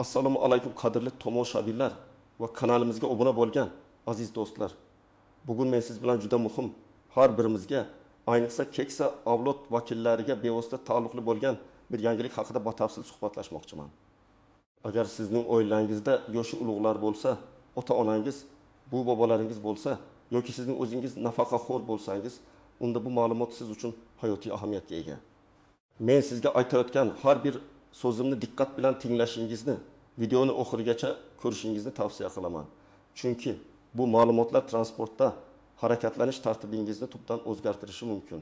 Assalomu alaykum qadrli tomoshabinlar va kanalimizga obuna bo'lgan aziz do'stlar. Bugun men siz bilan juda muhim, har birimizga, ayniqsa keksa avlod vakillariga bevosita taalluqli bo'lgan bir yangilik haqida batafsil suhbatlashmoqchiman. Agar sizning oilangizda yoshi ulug'lar bo'lsa, ota-onangiz, bu bobolaringiz bo'lsa yoki sizning o'zingiz nafaqaxo'r bo'lsangiz, unda bu ma'lumot siz uchun hayotiy ahamiyatga ega. Men sizga aytayotgan har bir so'zimni diqqat bilan tinglashingizni, videoni oxirigacha ko'rishingizni tavsiya qilaman. Chunki bu ma'lumotlar transportda harakatlanish tartibingizni tubdan o'zgartirishi mumkin.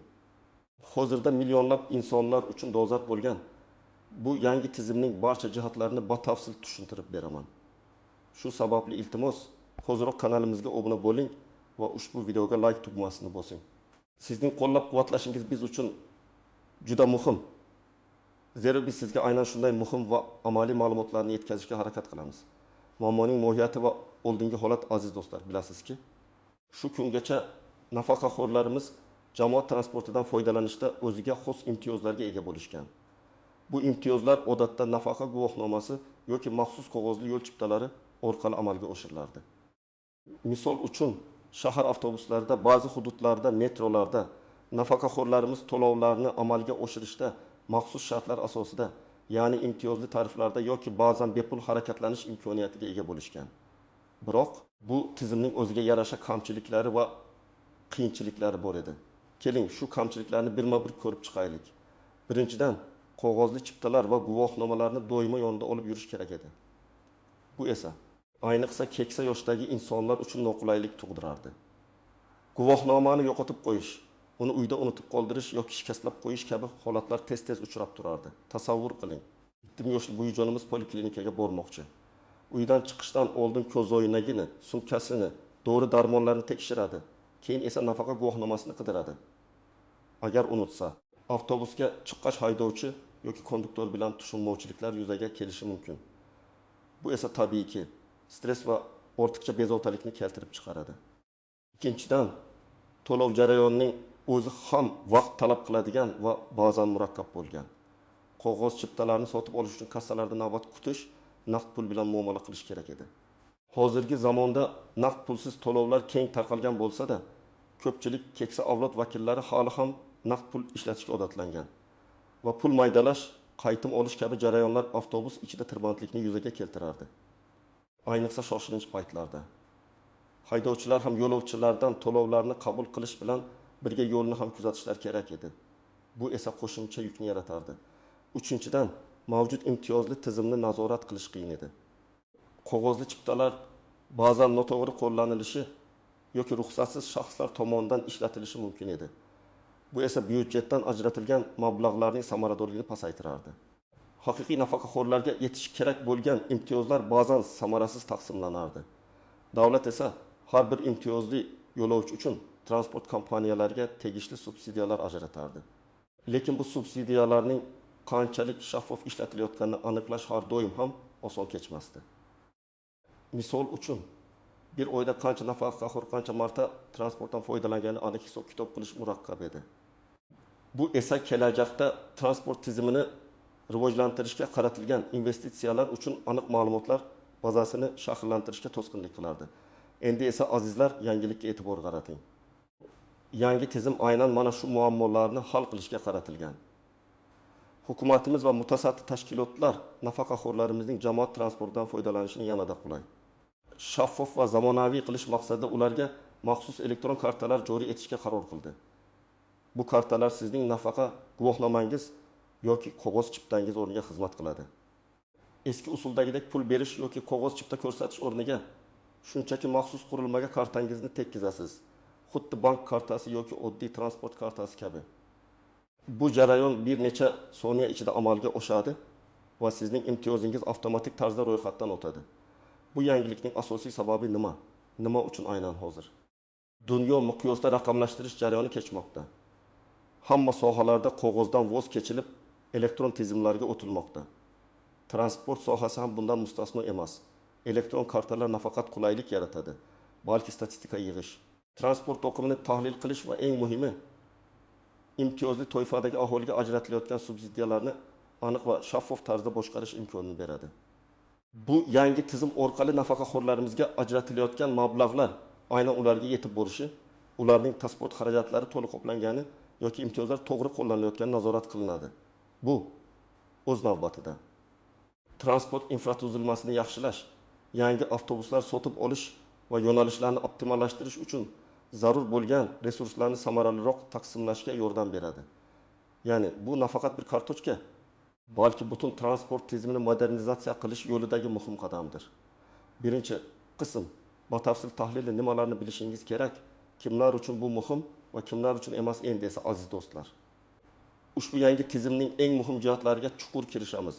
Hozirda millionlab insonlar uchun dolzarb bo'lgan bu yangi tizimning barcha jihatlarini batafsil tushuntirib beraman. Shu sababli iltimos, hoziroq kanalimizga obuna bo'ling va ushbu videoga like tugmasini bosing. Sizning qo'llab-quvvatlashingiz biz uchun juda muhim. Zero biz sizga aynan shunday muhim va amaliy ma'lumotlarni yetkazishga harakat qilamiz. Muammoning mohiyati va oldingi holat aziz do'stlar, bilasizki, shu kungacha nafaqaxo'rlarimiz jamoat transportidan foydalanishda o'ziga xos imtiyozlarga ega bo'lishgan. Bu imtiyozlar odatda nafaqa guvohnomasi yoki maxsus qog'ozli yo'l chiptalari orqali amalga oshirilardi. Misol uchun, shahar avtobuslarida, ba'zi hududlarda, metrolarda nafaqaxo'rlarimiz to'lovlarni amalga oshirishda maxsus shartlar asosida, ya'ni imtiyozli tariflarda yoki ba'zan bepul harakatlanish imkoniyatiga ega bo'lishgan. Biroq bu tizimning o'ziga yarasha kamchiliklari va qiyinchiliklari bor edi. Keling, shu kamchiliklarni birma-bir ko'rib chiqaylik. Birinchidan, qog'ozli chiptalar va guvohnomalarni doimo yonida olib yurish kerak edi. Bu esa ayniqsa keksa yoshdagi insonlar uchun noqulaylik tug'dirardi. Guvohnomani yo'qotib qo'yish, uni uyda unutib qoldirish yoki shikastlab qo'yish kabi holatlar tez-tez uchrab turardi. Tasavvur qiling. 7 yoshli buvijonimiz poliklinikaga bormoqchi. Uydan chiqishdan oldin ko'zoynagini, sumkasini, dori-darmonlarni tekshiradi. Keyin esa nafaqa guvohnomasini qidiradi. Agar unutsa, avtobusga chiqqach haydovchi yoki konduktor bilan tushunmovchiliklar yuzaga kelishi mumkin. Bu esa tabiiyki stress va ortiqcha bezovtalikni keltirib chiqaradi. Ikkinchidan, to'lov jarayonining o'zi ham vaqt talab qiladigan va ba'zan murakkab bo'lgan. Qog'oz chiptalarni sotib olish uchun kassalarda navbat kutish, naqd pul bilan muomala qilish kerak edi. Hozirgi zamonda naqd pulsiz to'lovlar keng tarqalgan bo'lsa-da, ko'pchilik keksa avlod vakillari hali ham naqd pul ishlatishga odatlangan va pul maydalash, qaytim olish kabi jarayonlar avtobus ichida tirbandlikni yuzaga keltirardi. Ayniqsa shoshilinch paytlarda. Haydovchilar ham yo'lovchilardan to'lovlarni qabul qilish bilan birga yo'lni ham kuzatishlar kerak edi. Bu esa qo'shimcha yukni yaratardi. Uchinchidan, mavjud imtiyozli tizimni nazorat qilish qiyin edi. Qog'ozli chiptalar ba'zan noto'g'ri qo'llanilishi yoki ruxsatsiz shaxslar tomonidan ishlatilishi mumkin edi. Bu esa byudjetdan ajratilgan mablag'larning samaradorligini pasaytirardi. Haqiqiy nafaqaxo'rlarga yetish kerak bo'lgan imtiyozlar ba'zan samarasiz taqsimlanardi. Davlat esa har bir imtiyozli yo'lovchi uchun transport kompaniyalariga tegishli subsidiyalar ajratardi. Lekin bu subsidiyalarning qanchalik shaffof ishlatilayotganini aniqlash har doim ham oson kechmasdi. Misol uchun, bir oyda qancha nafaqaxo'r qancha marta transportdan foydalangani aniq hisob-kitob qilish murakkab edi. Bu esa kelajakda transport tizimini rivojlantirishga qaratilgan investitsiyalar uchun aniq ma'lumotlar bazasini shakllantirishga to'sqinlik qilardi. Endi esa azizlar, yangilikka e'tibor qarating. Yangi tizim aynan mana shu muammolarni hal qilishga qaratilgan. Hukumatimiz va mutasaddi tashkilotlar nafaqaxo'rlarimizning jamoat transportidan foydalanishini yanada qulay, shaffof va zamonaviy qilish maqsadida ularga maxsus elektron kartalar joriy etishga qaror qildi. Bu kartalar sizning nafaqa guvohnomangiz yoki qog'oz chiptangiz o'rniga xizmat qiladi. Eski usuldagidek pul berish yoki qog'oz chipta ko'rsatish o'rniga shunchaki maxsus qurilmaga kartangizni tekkizasiz. Xuddi bank kartasi yoki oddiy transport kartasi kabi. Bu jarayon bir necha soniya ichida amalga oshadi va sizning imtiyozingiz avtomatik tarzda ro'yxatdan o'tadi. Bu yangilikning asosiy sababi nima? Nima uchun aynan hozir? Dunyo miqyosda raqamlashtirish jarayoni kechmoqda. Hamma sohalarda qog'ozdan voz kechilib, elektron tizimlarga o'tilmoqda. Transport sohasi ham bundan mustasno emas. Elektron kartalar nafaqat qulaylik yaratadi, balki statistika yig'ish, transport oqimini tahlil qilish va eng muhimi, imtiyozli toifadagi aholiga ajratilayotgan subsidiyalarni aniq va shaffof tarzda boshqarish imkonini beradi. Bu yangi tizim orqali nafaqaxo'rlarimizga ajratilayotgan mablag'lar aynan ularga yetib borishi, ularning transport xarajatlari to'liq qoplangani yoki imtiyozlar to'g'ri qo'llanilayotgani nazorat qilinadi. Bu o'z navbatida transport infratuzilmasini yaxshilash, yangi avtobuslar sotib olish va yo'nalishlarni optimallashtirish uchun zarur bo'lgan resurslarni samaraliroq taqsimlashga yordam beradi. Ya'ni bu nafaqat bir kartochka, balki butun transport tizimini modernizatsiya qilish yo'lidagi muhim qadamdir. Birinchi qism batafsil tahlili nimalarni bilishingiz kerak, kimlar uchun bu muhim va kimlar uchun emas endi esa aziz do'stlar. Ushbu yangi tizimning eng muhim jihatlariga chuqur kirishamiz.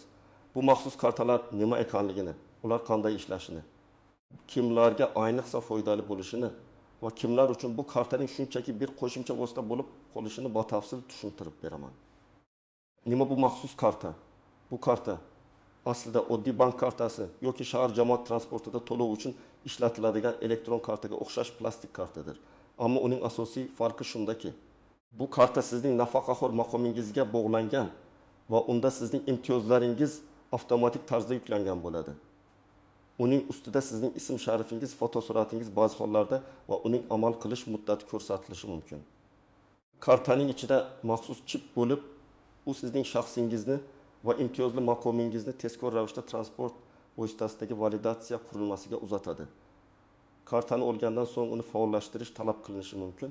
Bu maxsus kartalar nima ekanligini, ular qanday ishlashini, kimlarga ayniqsa foydali bo'lishini va kimlar uchun bu kartaning shunchaki bir qo'shimcha vosita bo'lib qolishini batafsil tushuntirib beraman. Nima bu maxsus karta? Bu karta aslida oddiy bank kartasi yoki shahar jamoat transportida to'lov uchun ishlatiladigan elektron kartaga o'xshash plastik kartadir. Ammo uning asosiy farqi shundaki, bu karta sizning nafaqaxo'r maqomingizga bog'langan va unda sizning imtiyozlaringiz avtomatik tarzda yuklangan bo'ladi. Uning ustida sizning ism sharifingiz, fotosuratingiz ba'zi hollarda va uning amal qilish muddati ko'rsatilishi mumkin. Kartaning ichida maxsus chip bo'lib, u sizning shaxsingizni va imtiyozli maqomingizni tezkor ravishda transport vositasidagi validatsiya qurilmasiga uzatadi. Kartani olgandan so'ng uni faollashtirish talab qilinishi mumkin.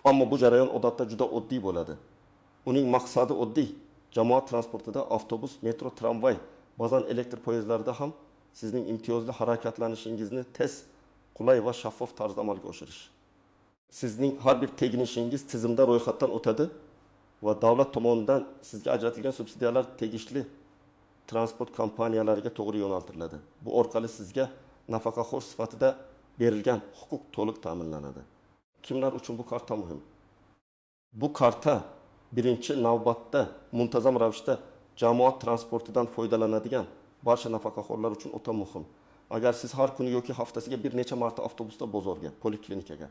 Ammo bu jarayon odatda juda oddiy bo'ladi. Uning maqsadi oddiy. Jamoat transportida avtobus, metro, tramvay, ba'zan elektr poyezdlarida ham sizning imtiyozli harakatlanishingizni tez, qulay va shaffof tarzda amalga oshirish. Sizning har bir teginishingiz tizimda ro'yxatdan o'tadi va davlat tomonidan sizga ajratilgan subsidiyalar tegishli transport kompaniyalariga to'g'ri yo'naltiriladi. Bu orqali sizga nafaqaxo'r sifatida berilgan huquq to'liq ta'minlanadi. Kimlar uchun bu karta muhim? Bu karta birinchi navbatda muntazam ravishda jamoat transportidan foydalanadigan barcha nafaqaxo'rlar uchun o'ta muhim. Agar siz har kuni yoki haftasiga bir necha marta avtobusda bozorga, poliklinikaga,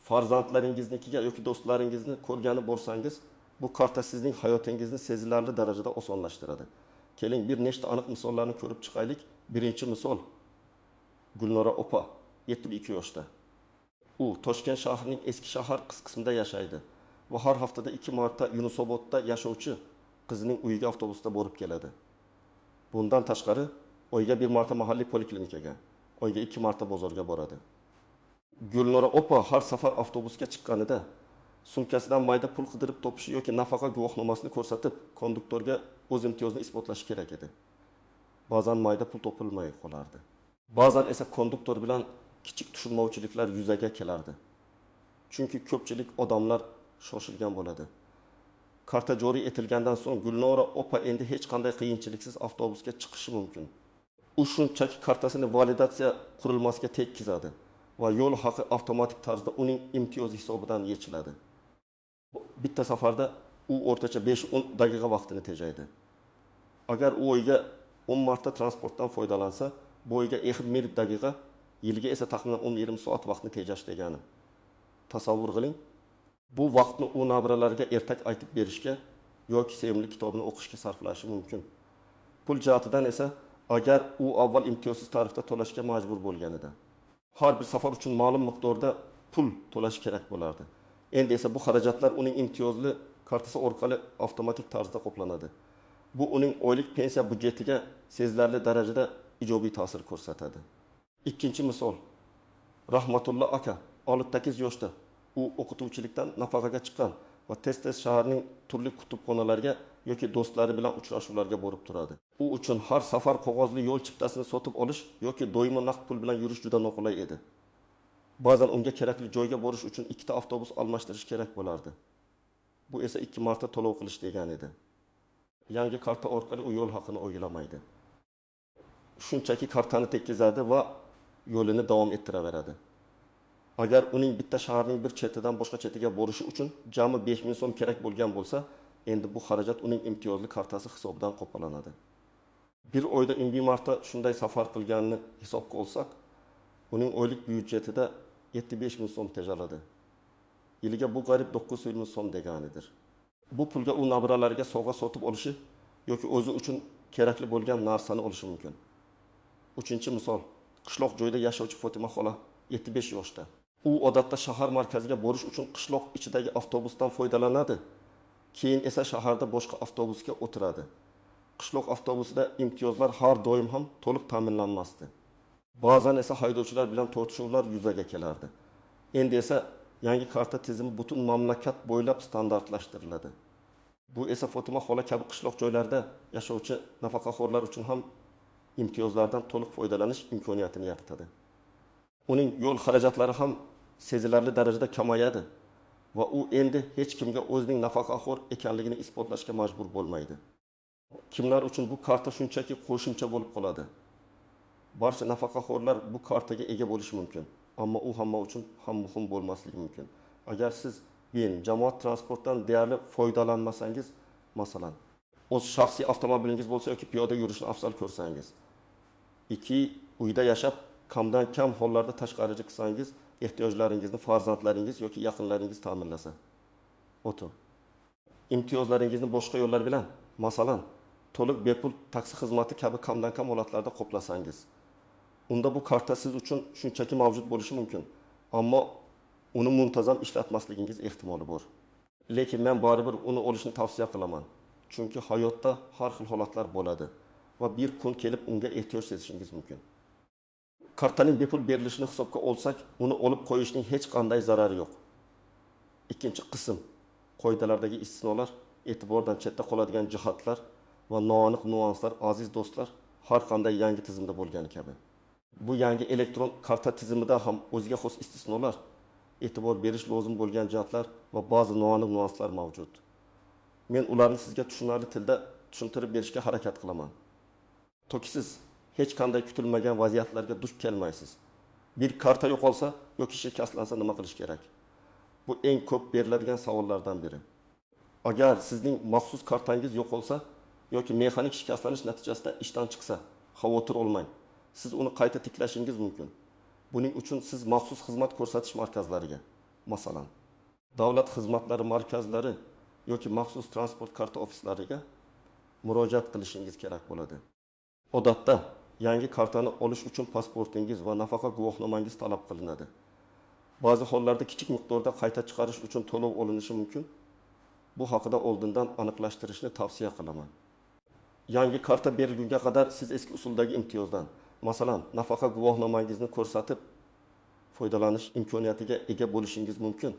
farzandlaringiznikiga yoki do'stlaringizni ko'rgani bo'lsangiz, bu karta sizning hayotingizni sezilarli darajada osonlashtiradi. Keling bir nechta aniq misollarni ko'rib chiqaylik. Birinchi misol Gulnora opa, 72 yoshda. U Toshkent shahrining eski shahar qismida yashaydi va har haftada 2 marta Yunusobodda yashovchi qizining uyiga avtobusda borib keladi. Bundan tashqari oyga bir marta mahalliy poliklinikaga, oyga 2 marta bozorga boradi. Gulnora opa har safar avtobusga chiqqanida sumkasidan mayda pul qidirib topishi yoki nafaqa guvohnomasini ko'rsatib, konduktorga o'z imtiyozini isbotlashi kerak edi. Ba'zan mayda pul topilmay qolardi. Ba'zan esa konduktor bilan kichik tushunmovchiliklar yuzaga kelardi. Chunki ko'pchilik odamlar shoshilgan bo'ladi. Karta joriy etilgandan so'ng Gulnora opa endi hech qanday qiyinchiliksiz avtobusga chiqishi mumkin. U shunchaki kartasini validatsiya qurilmasiga tekkizadi va yo'l haqi avtomatik tarzda uning imtiyozi hisobidan yechiladi. Bitta safarda u o'rtacha 5-10 daqiqa vaqtini tejaydi. Agar u oyga 10 marta transportdan foydalansa, bu oyga 20 daqiqa, yilga esa taxminan 10-20 soat vaqtni tejash degani. Tasavvur qiling. Bu vaqtni u nabiralariga ertak aytib berishga yoki sevimli kitobini o'qishga sarflashi mumkin. Pul jihatidan esa agar u avval imtiyozsiz tarifda to'lashga majbur bo'lganida, har bir safar uchun ma'lum miqdorda pul to'lash kerak bo'lardi. Endi esa bu xarajatlar uning imtiyozli kartasi orqali avtomatik tarzda qoplanadi. Bu uning oylik pensiya budjetiga sezilarli darajada ijobiy ta'sir ko'rsatadi. Ikkinchi misol. Rahmatullo aka, 68 yoshda. U o'qituvchilikdan nafaqaga chiqqan va tez-tez shaharning turli kutubxonalariga yoki do'stlari bilan uchrashuvlarga borib turadi. U uchun har safar qog'ozli yo'l chiptasini sotib olish yoki doimo naqd pul bilan yurish juda noqulay edi. Ba'zan unga kerakli joyga borish uchun 2 ta avtobus almashtirish kerak bo'lardi. Bu esa 2 marta to'lov qilish degan edi. Yangi karta orqali u yo'l haqini o'ylamaydi. Shunchaki kartani tekkizadi va yo'lini davom ettiraveradi. Agar uning bitta shaharning bir chetidan boshqa chetiga borishi uchun jami 5000 so'm kerak bo'lgan bo'lsa, endi bu xarajat uning imtiyozli kartasi hisobidan qoplanadi. Bir oyda 1000 marta shunday safar qilganini hisobga olsak, uning oylik byudjetida 7-5000 so'm tejaladi. Yiliga bu qariyb 900 ming so'm deganidir. Bu pulga u nabiralariga sovg'a sotib olishi yoki o'zi uchun kerakli bo'lgan narsani olishi mumkin. Uchinchi misol, qishloq joyda yashovchi Fotima xola 75 yoshda. U odatda shahar markaziga borish uchun qishloq ichidagi avtobusdan foydalanadi. Keyin esa shaharda boshqa avtobusga o'tiradi. Qishloq avtobusida imtiyozlar har doim ham to'liq ta'minlanmasdi. Ba'zan esa haydovchilar bilan tortishuvlar yuzaga kelardi. Endi esa yangi karta tizimi butun mamlakat bo'ylab standartlashtiriladi. Bu esa Fotima xola kabi qishloq joylarda yashovchi nafaqaxo'rlar uchun ham imtiyozlardan to'liq foydalanish imkoniyatini yaratadi. Uning yo'l xarajatlari ham sezilarli darajada kamayadi va u endi hech kimga o'zining nafaqaxo'r ekanligini isbotlashga majbur bo'lmaydi. Kimlar uchun bu karta shunchaki qo'shimcha bo'lib qoladi. Barcha nafaqaxo'rlar bu kartaga ega bo'lishi mumkin, ammo u hamma uchun ham muhim bo'lmasligi mumkin. Agar siz jamoat transportdan deyarli foydalanmasangiz, masalan, o'z shaxsiy avtomobilingiz bo'lsa yoki piyoda yurishni afzal ko'rsangiz, uyda yashab kamdan kam hollarda tashqariga chiqsangiz, ehtiyojlaringizni farzandlaringiz yoki yaqinlaringiz ta'minlasa. Imtiyozlaringizni boshqa yo'llar bilan, masalan, to'liq bepul taksi xizmati kabi kamdan kam holatlarda qoplasangiz, unda bu karta siz uchun shunchaki mavjud bo'lishi mumkin, ammo uni muntazam ishlatmasligingiz ehtimoli bor. Lekin men baribir uni olishni tavsiya qilaman. Chunki hayotda har xil holatlar bo'ladi va bir kun kelib unga ehtiyoj sezishingiz mumkin. Kartaning bepul berilishini hisobga olsak, uni olib qo'yishning hech qanday zarari yo'q. Ikkinchi qism, qoidalardagi istisnolar, e'tibordan chetda qoladigan jihatlar va noaniq nuanslar, aziz do'stlar, har qanday yangi tizimda bo'lgani kabi. Bu yangi elektron karta tizimida ham o'ziga xos istisnolar, e'tibor berish lozim bo'lgan jihatlar va ba'zi noaniq nuanslar mavjud. Men ularni sizga tushunarli tilda tushuntirib berishga harakat qilaman. Toki siz hech qanday kutilmagan vaziyatlarga duch kelmaysiz. Bir karta yo'qolsa yoki shikastlansa nima qilish kerak? Bu eng ko'p beriladigan savollardan biri. Agar sizning maxsus kartangiz yo'qolsa yoki mexanik shikastlanish natijasida ishdan chiqsa, xavotir olmang. Siz uni qayta tiklashingiz mumkin. Buning uchun siz maxsus xizmat ko'rsatish markazlariga, masalan, davlat xizmatlari markazlari yoki maxsus transport karta ofislariga murojaat qilishingiz kerak bo'ladi. Odatda yangi kartani olish uchun pasportingiz va nafaqa guvohnomangiz talab qilinadi. Ba'zi hollarda kichik miqdorda qayta chiqarish uchun to'lov olinishi mumkin. Bu haqida oldindan aniqlashtirishni tavsiya qilaman. Yangi karta berilgunga qadar siz eski usuldagi imtiyozdan, masalan, nafaqa guvohnomangizni ko'rsatib foydalanish imkoniyatiga ega bo'lishingiz mumkin.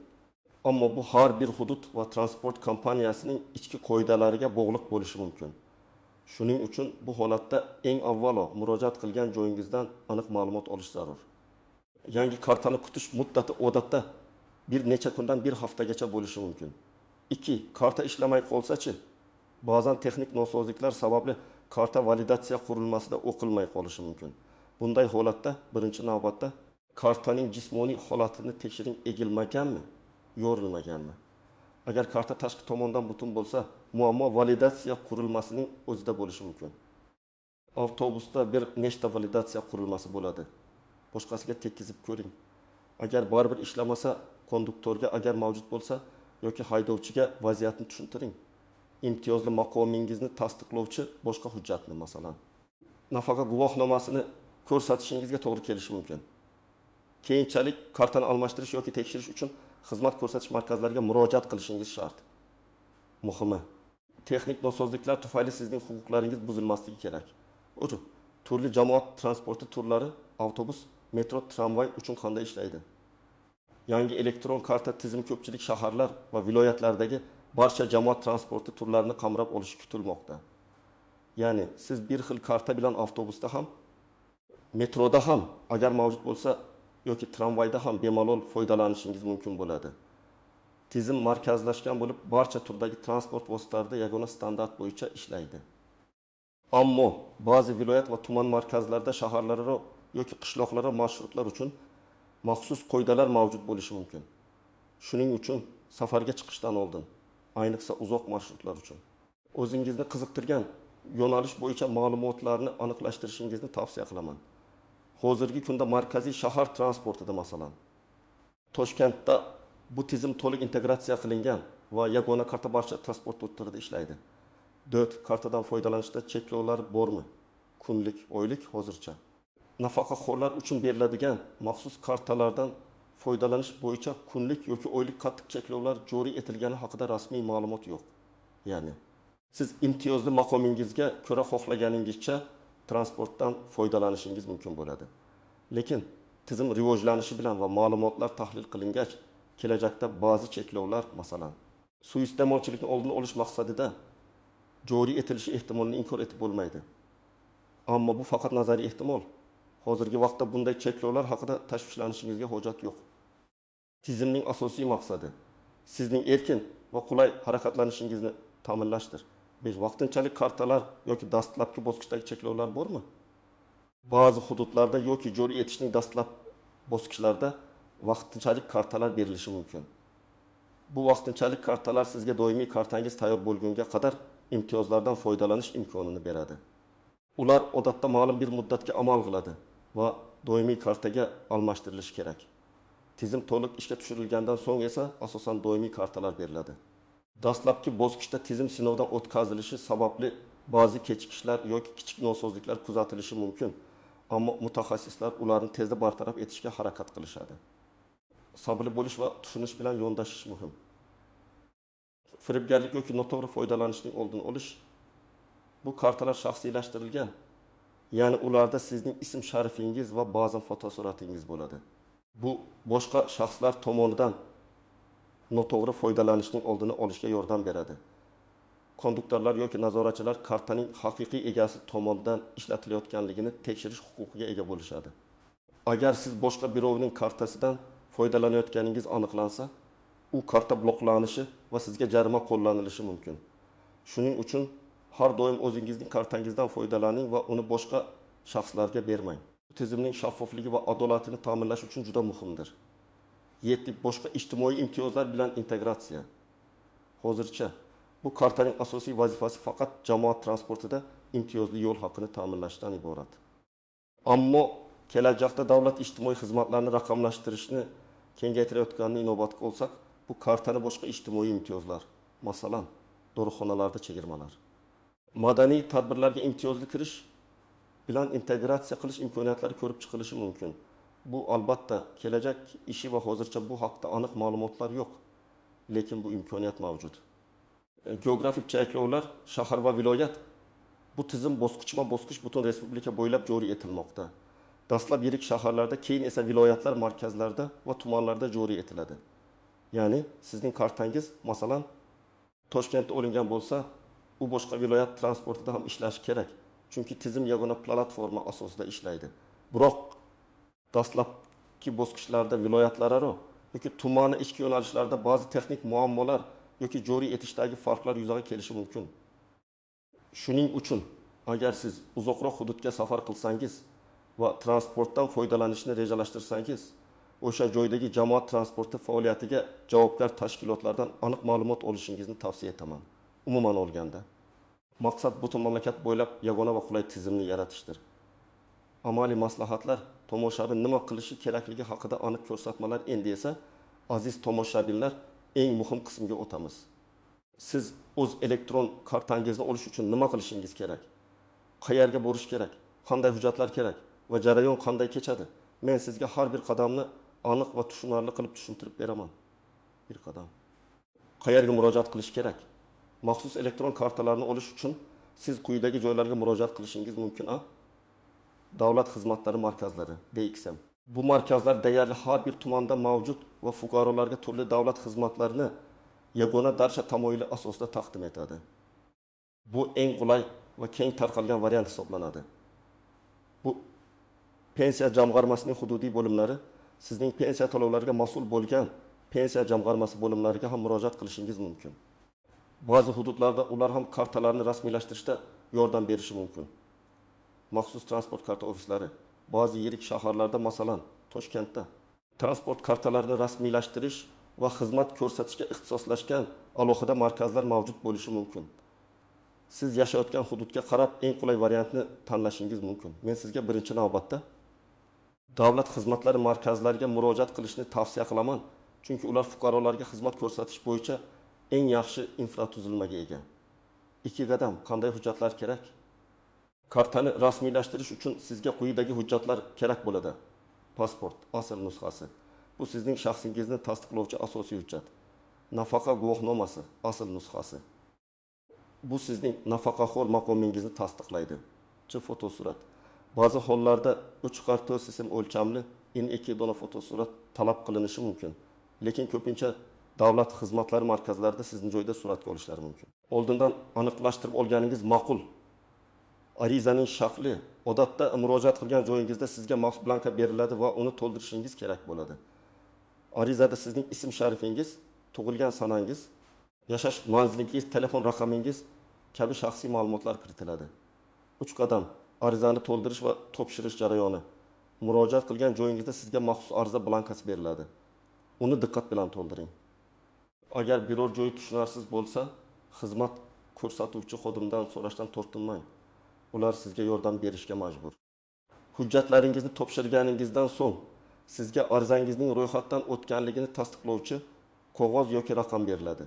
Ammo bu har bir hudud va transport kompaniyasining ichki qoidalariga bog'liq bo'lishi mumkin. Shuning uchun bu holatda eng avvalo murojaat qilgan joyingizdan aniq ma'lumot olish zarur. Yangi kartani kutish muddati odatda bir necha kundan bir haftagacha bo'lishi mumkin. 2. Karta ishlamay qolsa-chi? Ba'zan texnik nosozliklar sababli karta validatsiya qurilmasida o'qilmay qolishi mumkin. Bunday holatda birinchi navbatda kartaning jismoniy holatini tekshiring, egilmaganmi, yo'rilmaganmi? Agar karta tashqi tomondan butun bo'lsa, muammo validatsiya qurilmasining o'zida bo'lishi mumkin. Avtobusda bir nechta validatsiya qurilmasi bo'ladi. Boshqasiga tekkizib ko'ring. Agar baribir ishlamasa, konduktorga agar mavjud bo'lsa yoki haydovchiga vaziyatni tushuntiring. Imtiyozli maqomingizni tasdiqlovchi boshqa hujjatni, masalan, nafaqa guvohnomasini ko'rsatishingizga to'g'ri kelishi mumkin. Keyinchalik kartani almashtirish yoki tekshirish uchun xizmat ko'rsatish markazlariga murojaat qilishingiz shart. Muhimi, texnik nosozliklar tufayli sizning huquqlaringiz buzilmasligi kerak. Turli jamoat transporti turlari, avtobus, metro, tramvay uchun qanday ishlaydi? Yangi elektron karta tizimi ko'pchilik shaharlar va viloyatlardagi barcha jamoat transporti turlarini qamrab olishi kutilmoqda. Ya'ni siz bir xil karta bilan avtobusda ham, metroda ham agar mavjud bo'lsa yoki tramvayda ham bemalol foydalanishingiz mumkin bo'ladi. Tizim markazlashgan bo'lib, barcha turdagi transport vositalarida yagona standart bo'yicha ishlaydi. Ammo ba'zi viloyat va tuman markazlarida shaharlararo yoki qishloqlararo marshrutlar uchun maxsus qoidalar mavjud bo'lishi mumkin. Shuning uchun safarga chiqishdan oldin, ayniqsa uzoq marshrutlar uchun o'zingizni qiziqtirgan yo'nalish bo'yicha ma'lumotlarni aniqlashtirishingizni tavsiya qilaman. Hozirgi kunda markaziy shahar transportida, masalan, Toshkentda bu tizim to'liq integratsiya qilingan va yagona karta barcha transport turlarida ishlaydi. 4. Kartadan foydalanishda cheklovlar bormi? Kunlik, oylik hozircha. Nafaqaxo'rlar uchun beriladigan maxsus kartalardan foydalanish bo'yicha kunlik yoki oylik qattiq cheklovlar joriy etilgani haqida rasmiy ma'lumot yo'q. Ya'ni siz imtiyozli maqomingizga ko'ra xohlaganingizcha transportdan foydalanishingiz mumkin bo'ladi. Lekin tizim rivojlanishi bilan va ma'lumotlar tahlil qilingach, kelajakda ba'zi cheklovlar, masalan, suiiste'molchilikni oldini olish maqsadida joriy etilishi ehtimolini inkor etib bo'lmaydi. Ammo bu faqat nazariy ehtimol. Hozirgi vaqtda bunday cheklovlar haqida tashvishlanishingizga hojat yo'q. Tizimning asosiy maqsadi sizning erkin va qulay harakatlanishingizni ta'minlashdir. Vaqtinchalik kartalar yoki dastlabki bosqichdagi cheklovlar bormi? Ba'zi hududlarda yoki joriy etishning dastlab bosqichlarida vaqtinchalik kartalar berilishi mumkin. Bu vaqtinchalik kartalar sizga doimiy kartangiz tayyor bo'lgunga qadar imtiyozlardan foydalanish imkonini beradi. Ular odatda ma'lum bir muddatga amal qiladi va doimiy kartaga almashtirilishi kerak. Tizim to'liq ishga tushirilgandan so'ng esa asosan doimiy kartalar beriladi. Dastlabki bosqichda tizim sinovdan o'tkazilishi sababli ba'zi kechikishlar yoki kichik nosozliklar kuzatilishi mumkin, ammo mutaxassislar ularni tezda bartaraf etishga harakat qilishadi. Sabrli bo'lish va tushunish bilan yondashish muhim. Firibgarlik yoki noto'g'ri foydalanishning oldini olish. Bu kartalar shaxsiylashtirilgan, ya'ni ularda sizning ism sharifingiz va ba'zan fotosuratingiz bo'ladi. Bu boshqa shaxslar tomonidan noto'g'ri foydalanishning oldini olishga yordam beradi. Konduktorlar yoki nazoratchilar kartaning haqiqiy egasi tomonidan ishlatilayotganligini tekshirish huquqiga ega bo'lishadi. Agar siz boshqa birovning kartasidan foydalanayotganingiz aniqlansa, u karta bloklanishi va sizga jarima qo'llanilishi mumkin. Shuning uchun har doim o'zingizning kartangizdan foydalaning va uni boshqa shaxslarga bermang. Tizimning shaffofligi va adolatini ta'minlash uchun juda muhimdir. 7. Boshqa ijtimoiy imtiyozlar bilan integratsiya. Hozircha bu kartaning asosiy vazifasi faqat jamoat transportida imtiyozli yo'l haqini ta'minlashdan iborat. Ammo kelajakda davlat ijtimoiy xizmatlarni raqamlashtirishni kengaytirayotganini inobatga olsak, bu kartani boshqa ijtimoiy imtiyozlar, masalan, dorixonalarda chegirmalar, madaniy tadbirlarga imtiyozli kirish bilan integratsiya qilish imkoniyatlari ko'rib chiqilishi mumkin. Bu albatta kelajak ishi va hozircha bu haqda aniq ma'lumotlar yo'q, lekin bu imkoniyat mavjud. Geografik cheklovlar, shahar va viloyat. Bu tizim bosqichma-bosqich butun respublika bo'ylab joriy etilmoqda. Dastlab yirik shaharlarda, keyin esa viloyatlar markazlarida va tumanlarda joriy etiladi. Ya'ni sizning kartangiz, masalan, Toshkentda olingan bo'lsa, u boshqa viloyat transportida ham ishlashi kerak. Chunki tizim yagona platforma asosida ishlaydi. Biroq dastlabki bosqichlarda viloyatlararo yoki tuman ichki yo'nalishlarda ba'zi texnik muammolar yoki joriy etishdagi farqlar yuzaga kelishi mumkin. Shuning uchun agar siz uzoqroq hududga safar qilsangiz va transportdan foydalanishni rejalashtirsangiz, o'sha joydagi jamoat transporti faoliyatiga javobgar tashkilotlardan aniq ma'lumot olishingizni tavsiya etaman. Umuman olganda, maqsad butun mamlakat bo'ylab yagona va qulay tizimni yaratishdir. Amaliy maslahatlar, tomoshabin nima qilishi kerakligi haqida aniq ko'rsatmalar endi esa, aziz tomoshabinlar, eng muhim qismga o'tamiz. Siz o'z elektron kartangizni olish uchun nima qilishingiz kerak? Qayerga borish kerak? Qanday hujjatlar kerak? Va jarayon qanday kechadi? Men sizga har bir qadamni aniq va tushunarli qilib tushuntirib beraman. Bir qadam. Qayerga murojaat qilish kerak? Maxsus elektron kartalarni olish uchun siz quyidagi joylarga murojaat qilishingiz mumkin. Davlat xizmatlari markazlari, DXM. Bu markazlar deyarli har bir tumanda mavjud va fuqarolarga turli davlat xizmatlarini yagona darsha tamoyili asosida taqdim etadi. Bu eng qulay va keng tarqalgan variant hisoblanadi. Bu pensiya jamg'armasining hududiy bo'limlari sizning pensiya to'lovlariga mas'ul bo'lgan pensiya jamg'armasi bo'limlariga ham murojaat qilishingiz mumkin. Ba'zi hududlarda ular ham kartalarni rasmiylashtirishda yordam berishi mumkin. Maxsus transport karta ofislari ba'zi yirik shaharlarda, masalan, Toshkentda transport kartalarini rasmiylashtirish va xizmat ko'rsatishga ixtisoslashgan alohida markazlar mavjud bo'lishi mumkin. Siz yashayotgan hududga qarab eng qulay variantni tanlashingiz mumkin. Men sizga birinchi navbatda davlat xizmatlari markazlariga murojaat qilishni tavsiya qilaman, chunki ular fuqarolarga xizmat ko'rsatish bo'yicha eng yaxshi infratuzilmaga ega. 2 qadam qanday hujjatlar kerak? Kartani rasmiylashtirish uchun sizga quyidagi hujjatlar kerak bo'ladi. Pasport, asl nusxasi. Bu sizning shaxsingizni tasdiqlovchi asosiy hujjat. Nafaqa guvohnomasi, asl nusxasi. Bu sizning nafaqaxo'r maqomingizni tasdiqlaydi. Fotosurat. Ba'zi hollarda 3x4 cm o'lchamli N2 dona fotosurat talab qilinishi mumkin. Lekin ko'pincha davlat xizmatlari markazlarida sizning joyda suratga olishlari mumkin. Oldindan aniqlashtirib olganingiz ma'qul. Arizaning shakli odatda murojaat qilgan joyingizda sizga maxsus blanka beriladi va uni to'ldirishingiz kerak bo'ladi. Arizada sizning ism sharifingiz, tug'ilgan sanangiz, yashash manzilingiz, telefon raqamingiz kabi shaxsiy ma'lumotlar kiritiladi. 3 qadam arizani to'ldirish va topshirish jarayoni. Murojaat qilgan joyingizda sizga maxsus ariza blankasi beriladi. Uni diqqat bilan to'ldiring. Agar biror joyi tushunarsiz bo'lsa, xizmat ko'rsatuvchi xodimdan so'rashdan tortinmang. Ular sizga yordam berishga majbur. Hujjatlaringizni topshirganingizdan so'ng sizga arizangizning ro'yxatdan o'tganligini tasdiqlovchi qog'oz yoki raqam beriladi.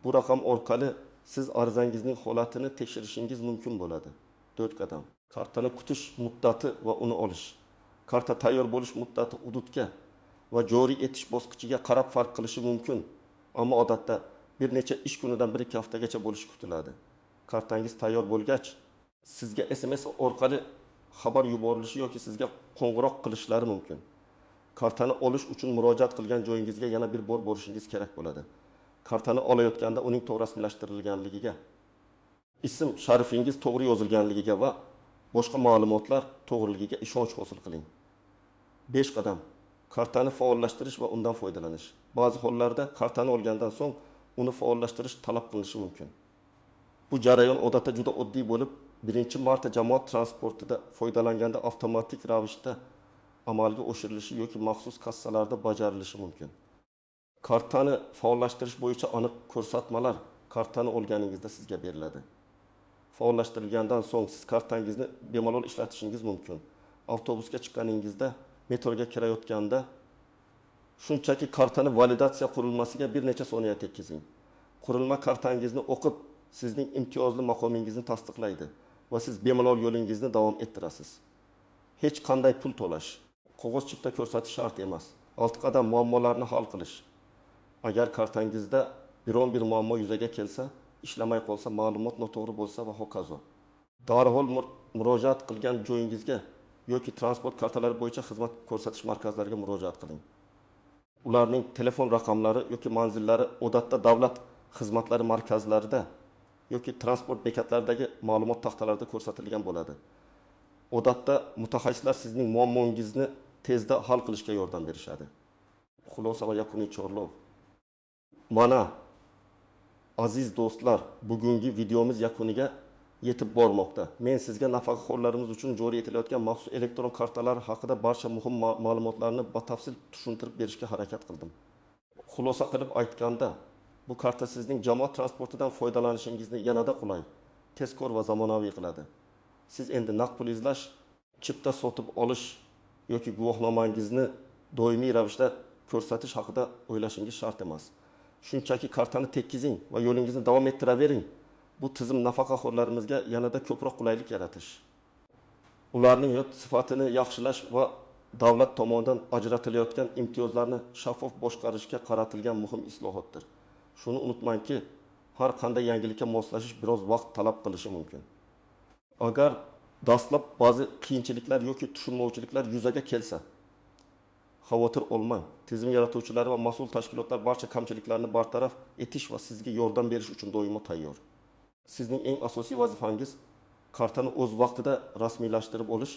Bu raqam orqali siz arizangizning holatini tekshirishingiz mumkin bo'ladi. 4 qadam. Kartani kutish muddati va uni olish. Karta tayyor bo'lish muddati hududga va joriy etish bosqichiga qarab farq qilishi mumkin, ammo odatda bir necha ish kunidan 1-2 haftagacha bo'lishi kutiladi. Kartangiz tayyor bo'lgach, sizga SMS orqali xabar yuborilishi yoki sizga qo'ng'iroq qilishlari mumkin. Kartani olish uchun murojaat qilgan joyingizga yana bir bor borishingiz kerak bo'ladi. Kartani olayotganda uning to'g'ri rasmiylashtirilganligiga, ism sharifingiz to'g'ri yozilganligiga va boshqa ma'lumotlar to'g'riligiga ishonch hosil qiling. 5 qadam. Kartani faollashtirish va undan foydalanish. Ba'zi hollarda kartani olgandan so'ng uni faollashtirish talab qilinishi mumkin. Bu jarayon odatda juda oddiy bo'lib, 1-marta jamoat transportida foydalanganda avtomatik ravishda amalga oshirilishi yoki maxsus kassalarda bajarilishi mumkin. Kartani faollashtirish bo'yicha aniq ko'rsatmalar kartani olganingizda sizga beriladi. Faollashtirilgandan so'ng siz kartangizni bemalol ishlatishingiz mumkin. Avtobusga chiqqaningizda, metroga kirayotganda shunchaki kartani validatsiya qurilmasiga bir necha soniya tekkizing. Qurilma kartangizni o'qib, sizning imtiyozli maqomingizni tasdiqlaydi va siz bemalol yo'lingizni davom ettirasiz. Hech qanday pul to'lash, qog'oz chipta ko'rsatish shart emas. 6 qadam muammolarni hal qilish. Agar kartangizda biron bir muammo yuzaga kelsa, ishlamay qolsa, ma'lumot noto'g'ri bo'lsa va hokazo. Darhol murojaat qilgan joyingizga yoki transport kartalari bo'yicha xizmat ko'rsatish markazlariga murojaat qiling. Ularning telefon raqamlari yoki manzillari odatda davlat xizmatlari markazlarida yoki transport bekatlaridagi ma'lumot taxtalarida ko'rsatilgan bo'ladi. Odatda mutaxassislar sizning muammongizni tezda hal qilishga yordam berishadi. Xulosa va yakuniy chorlov. Mana aziz do'stlar, bugungi videomiz yakuniga yetib bormoqda. Men sizga nafaqaxo'rlarimiz uchun joriy etilayotgan maxsus elektron kartalar haqida barcha muhim ma'lumotlarni batafsil tushuntirib berishga harakat qildim. Xulosa qilib aytganda, bu karta sizning jamoat transportidan foydalanishingizni yanada qulay, tezkor va zamonaviy qiladi. Siz endi naqd pul izlash, chipta sotib olish yoki guvohnomangizni doimiy ravishda ko'rsatish haqida o'ylashingiz shart emas. Shunchaki kartani tekkizing va yo'lingizni davom ettiravering. Bu tizim nafaqaxo'rlarimizga yanada ko'proq qulaylik yaratish, ularning hayot sifatini yaxshilash va davlat tomonidan ajratilayotgan imtiyozlarni shaffof boshqarishga qaratilgan muhim islohotdir. Shuni unutmangki, har qanday yangilikka moslashish biroz vaqt talab qilishi mumkin. Agar dastlab ba'zi qiyinchiliklar yoki tushunmovchiliklar yuzaga kelsa, xavotir olmang. Tizim yaratuvchilari va mas'ul tashkilotlar barcha kamchiliklarni bartaraf etish va sizga yordam berish uchun doimo tayyor. Sizning eng asosiy vazifangiz kartani o'z vaqtida rasmiylashtirib olish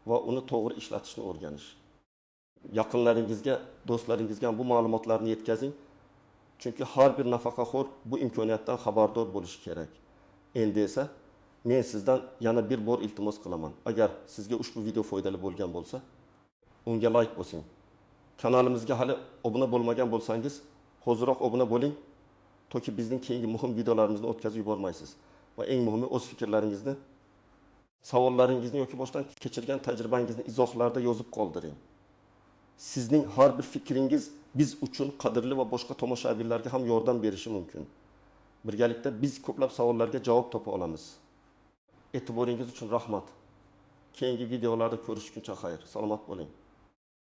va uni to'g'ri ishlatishni o'rganish. Yaqinlaringizga, do'stlaringizga bu ma'lumotlarni yetkazing, chunki har bir nafaqaxo'r bu imkoniyatdan xabardor bo'lishi kerak. Endi esa men sizdan yana bir bor iltimos qilaman. Agar sizga ushbu video foydali bo'lgan bo'lsa, unga like bosing. Kanalimizga hali obuna bo'lmagan bo'lsangiz, hozirroq obuna bo'ling, toki bizning keyingi muhim videolarimizni o'tkazib yubormaysiz. Va eng muhimi, o'z fikrlaringizni, savollaringizni yoki boshdan kechirgan tajribangizni izohlarda yozib qoldiring. Sizning har bir fikringiz biz uchun qadrli va boshqa tomoshabinlarga ham yordam berishi mumkin. birgalikda biz ko'plab savollarga javob topa olamiz. E'tiboringiz uchun rahmat. Keyingi videolarda ko'rishguncha xayr. Salomat bo'ling.